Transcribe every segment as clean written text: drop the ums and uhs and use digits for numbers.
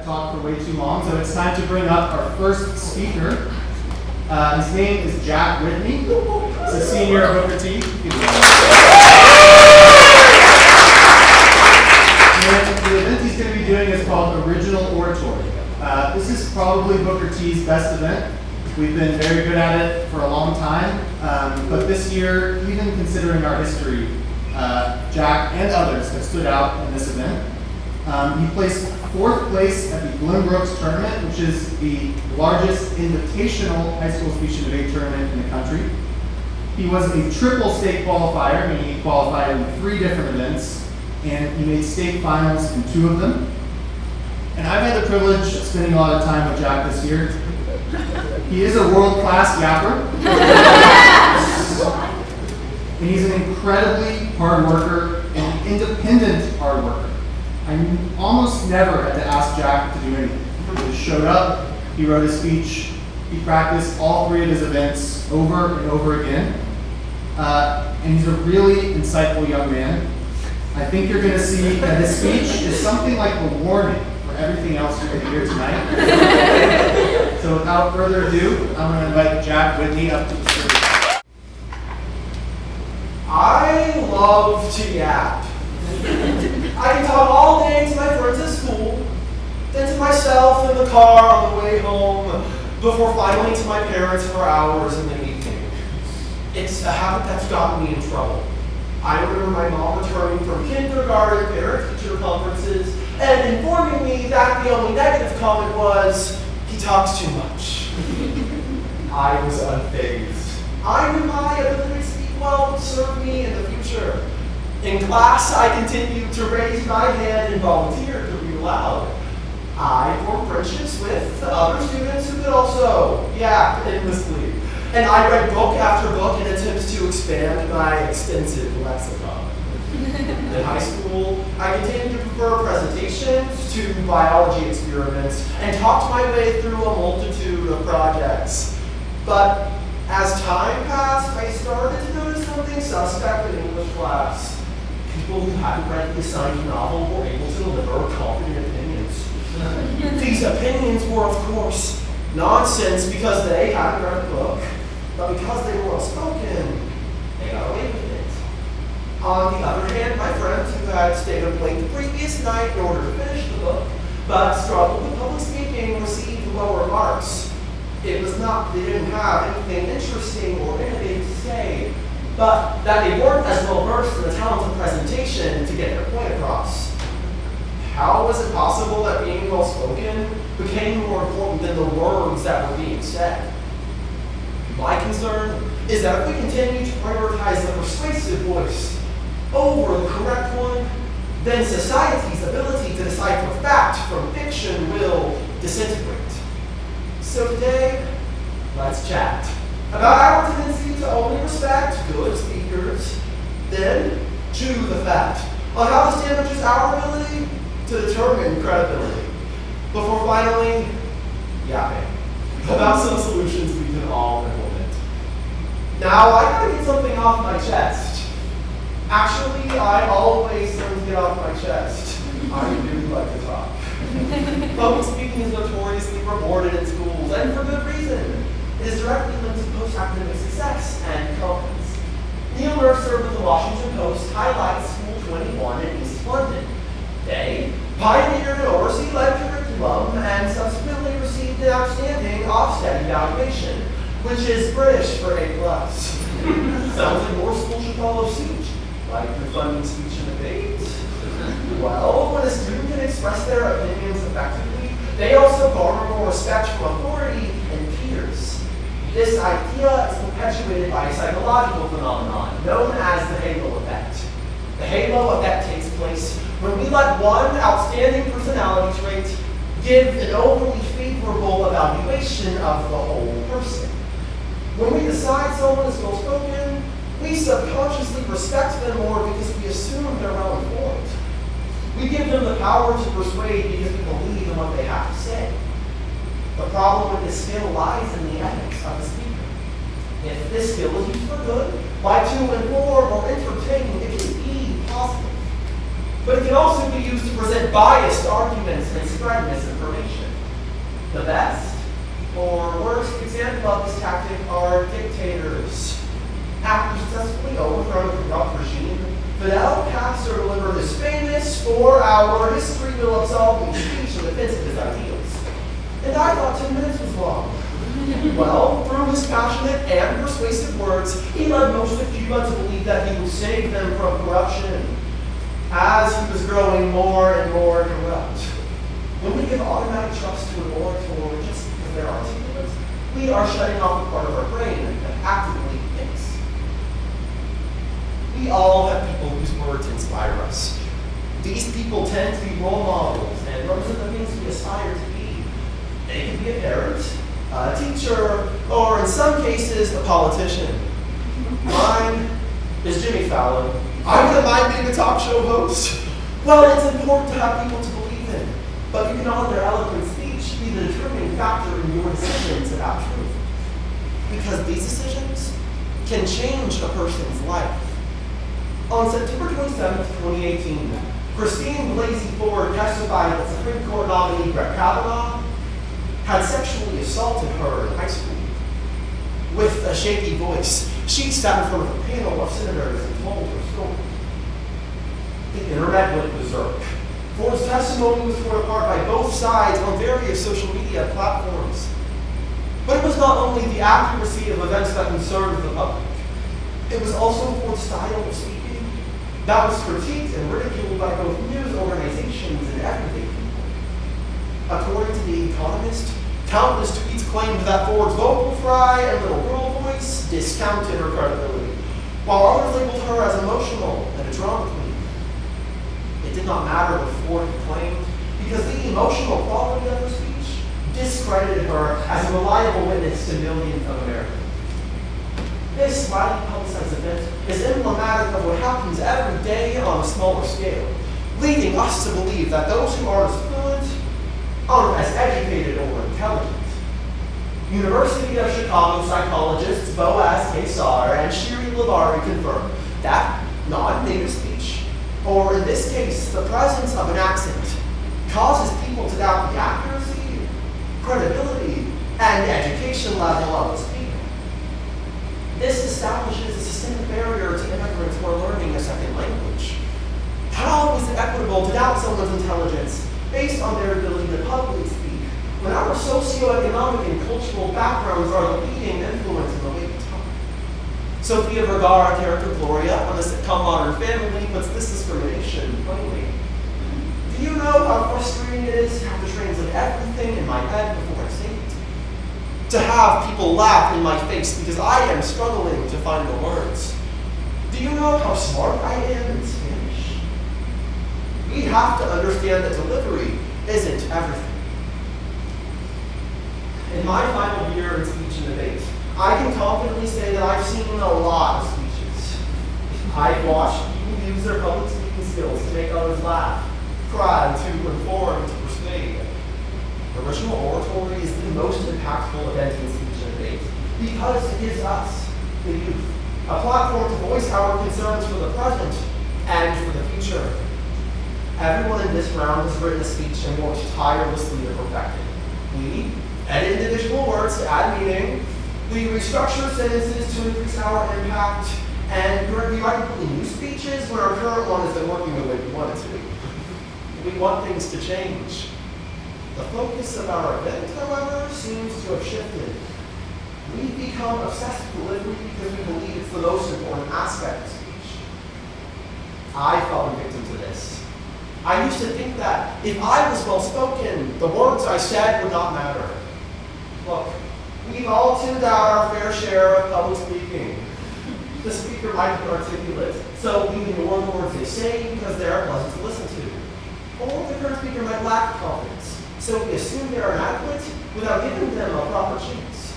I've talked for way too long, so it's time to bring up our first speaker. His name is Jack Whitney. He's a senior at Booker T. And the event he's going to be doing is called Original Oratory. This is probably Booker T's best event. We've been very good at it for a long time, but this year, even considering our history, Jack and others have stood out in this event. He placed 4th place at the Glenbrooks tournament, which is the largest invitational high school speech and debate tournament in the country. He was a triple state qualifier, meaning he qualified in 3 different events, and he made state finals in 2 of them. And I've had the privilege of spending a lot of time with Jack this year. He is a world-class yapper. And he's an incredibly hard worker and independent hard worker. I almost never had to ask Jack to do anything. He just showed up, he wrote his speech, he practiced all 3 of his events over and over again. And he's a really insightful young man. I think you're going to see that his speech is something like a warning for everything else you're going to hear tonight. So without further ado, I'm going to invite Jack Whitney up to the stage. I love to yap. I can talk all day to my friends at school, then to myself in the car on the way home, before finally to my parents for hours in the evening. It's a habit that's gotten me in trouble. I remember my mom returning from kindergarten parent-teacher conferences and informing me that the only negative comment was, "He talks too much." I was unfazed. I knew my ability to speak well would serve me in the future. In class, I continued to raise my hand and volunteer to read aloud. I formed friendships with other students who could also yap endlessly. And I read book after book in attempts to expand my extensive lexicon. In high school, I continued to prefer presentations to biology experiments and talked my way through a multitude of projects. But as time passed, I started to notice something suspect in English class. People who hadn't read the assigned novel were able to deliver confident opinions. These opinions were, of course, nonsense because they hadn't read the book, but because they were well spoken, they got away with it. On the other hand, my friends who had stayed up late the previous night in order to finish the book, but struggled with public speaking, received lower marks. It was not that they didn't have anything interesting or innovative to say, but that they weren't as well versed in the talent of presentation to get their point across. How was it possible that being well spoken became more important than the words that were being said? My concern is that if we continue to prioritize the persuasive voice over the correct one, then society's ability to decipher fact from fiction will disintegrate. So today, let's chat about our tendency to only respect good speakers, then chew the fat on how this damages our ability to determine credibility, before finally yapping about some solutions we can all implement. Now, I gotta get something off my chest. Actually, I always learn to get off my chest. I do like to talk. Public speaking is notoriously rewarded in schools, and for good reason. It is directly linked to post-academic success and confidence. Neil Mercer with the Washington Post highlights School 21 in East London. They pioneered an Orsi-led curriculum and subsequently received an outstanding Ofsted evaluation, which is British for A+. Sounds like more schools should follow suit, like the funding speech and debate. Well, when a student can express their opinions effectively, they also garner more respect from authority and peers. This idea is perpetuated by a psychological phenomenon known as the halo effect. The halo effect takes place when we let one outstanding personality trait give an overly favorable evaluation of the whole person. When we decide someone is well-spoken, we subconsciously respect them more because we assume they're well-informed. We give them the power to persuade because we believe in what they have to say. The problem with this skill lies in the ethics of the speaker. If this skill is used for good, like to inform or entertain, it can be positive. but it can also be used to present biased arguments and spread misinformation. The best or worst example of this tactic are dictators. After successfully overthrowing a corrupt regime, Fidel Castro delivered his famous 4-hour history will absolve me speech in defense of his ideals. And I thought 10 minutes was long. Well, through his passionate and persuasive words, he led most of Cuba to believe that he would save them from corruption, as he was growing more and more corrupt. When we give automatic trust to an orator just because they're articulate, we are shutting off the part of our brain that actively thinks. We all have people whose words inspire us. These people tend to be role models and represent the things we aspire to be. They can be a parent, a teacher, or in some cases, a politician. Mine is Jimmy Fallon. I wouldn't mind being a talk show host. Well, it's important to have people to believe in, but you cannot let their eloquent speech be the determining factor in your decisions about truth. Because these decisions can change a person's life. On September 27, 2018, Christine Blasey Ford testified that Supreme Court nominee Brett Kavanaugh had sexually assaulted her in high school. With a shaky voice, she sat in front of a panel of senators and told her story. The internet went berserk. Ford's testimony was torn apart by both sides on various social media platforms. But it was not only the accuracy of events that concerned the public. It was also Ford's style of speaking that was critiqued and ridiculed by both news organizations and everyday people. According to The Economist, countless tweets claimed that Ford's vocal fry and little girl voice discounted her credibility, while others labeled her as emotional and a drama queen. It did not matter what Ford had claimed, because the emotional quality of her speech discredited her as a reliable witness to millions of Americans. This widely publicized event is emblematic of what happens every day on a smaller scale, leading us to believe that those who aren't as fluent aren't as educated or intelligent. University of Chicago psychologists Boaz Kesar and Shiri Lavari confirm that non-native speech, or in this case, the presence of an accent, causes people to doubt the accuracy, credibility, and education level of the speaker. This establishes a systemic barrier to immigrants who are learning a second language. How is it equitable to doubt someone's intelligence based on their ability to publicly speak, when our socioeconomic and cultural backgrounds are the leading influence in the way we talk? Sofia Vergara character Gloria on the sitcom Modern Family puts this discrimination plainly. Do you know how frustrating it is to have to translate everything in my head before I say it? To have people laugh in my face because I am struggling to find the words. Do you know how smart I am in Spanish? We have to understand that delivery isn't everything. In my final year in speech and debate, I can confidently say that I've seen a lot of speeches. I've watched people use their public speaking skills to make others laugh, cry, to inform, to persuade. Original oratory is the most impactful event in speech and debate because it gives us, the youth, a platform to voice our concerns for the present and for the future. Everyone in this round has written a speech and worked tirelessly to perfect it. We edit individual words to add meaning. We restructure sentences to increase our impact, and we write completely new speeches when our current one isn't working the way we want it to be. We want things to change. The focus of our event, however, seems to have shifted. We've become obsessed with delivery because we believe it's the most important aspect of speech. I fell victim to this. I used to think that if I was well-spoken, the words I said would not matter. Look, we've all tuned out our fair share of public speaking. The speaker might be articulate, so we ignore the words they say because they are pleasant to listen to. Or the current speaker might lack confidence, so we assume they are inadequate without giving them a proper chance.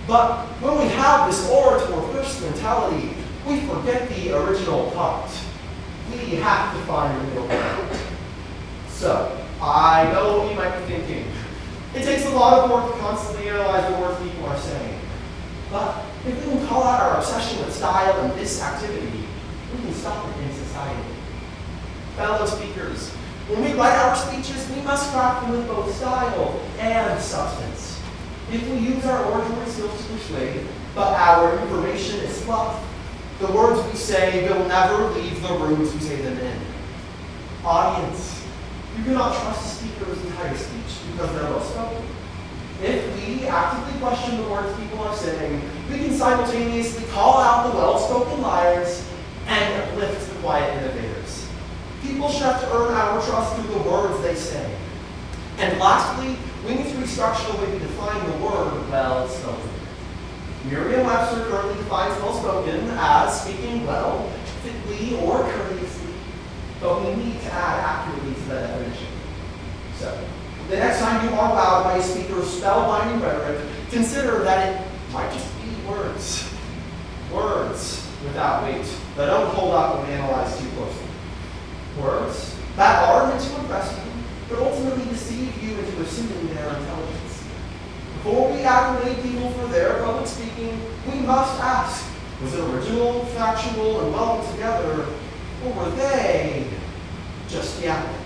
But when we have this orator-first mentality, we forget the original part. We have to find the middle ground. So, I know what you might be thinking. It takes a lot of work to constantly analyze the words people are saying. But if we can call out our obsession with style and this activity, we can stop it in society. Fellow speakers, when we write our speeches, we must craft them with both style and substance. If we use our oratory skills to persuade, but our information is fluff, the words we say will never leave the rooms we say them in. Audience, you cannot trust a speaker's entire speech because they're well spoken. If we actively question the words people are saying, we can simultaneously call out the well-spoken liars and uplift the quiet innovators. People should have to earn our trust through the words they say. And lastly, we need to restructure the way we define the word well-spoken. Merriam-Webster currently defines well-spoken as speaking well, fitly, or courteously, but we need to add accurately to that definition. So, the next time you are wowed by a speaker's spellbinding rhetoric, consider that it might just be words. Words without weight that don't hold up when analyzed too closely. Words that are meant to impress you, but ultimately deceive you into assuming their intelligence. Before we acclimate people for their public speaking, we must ask, was it original, factual, and well together, or were they just yapping?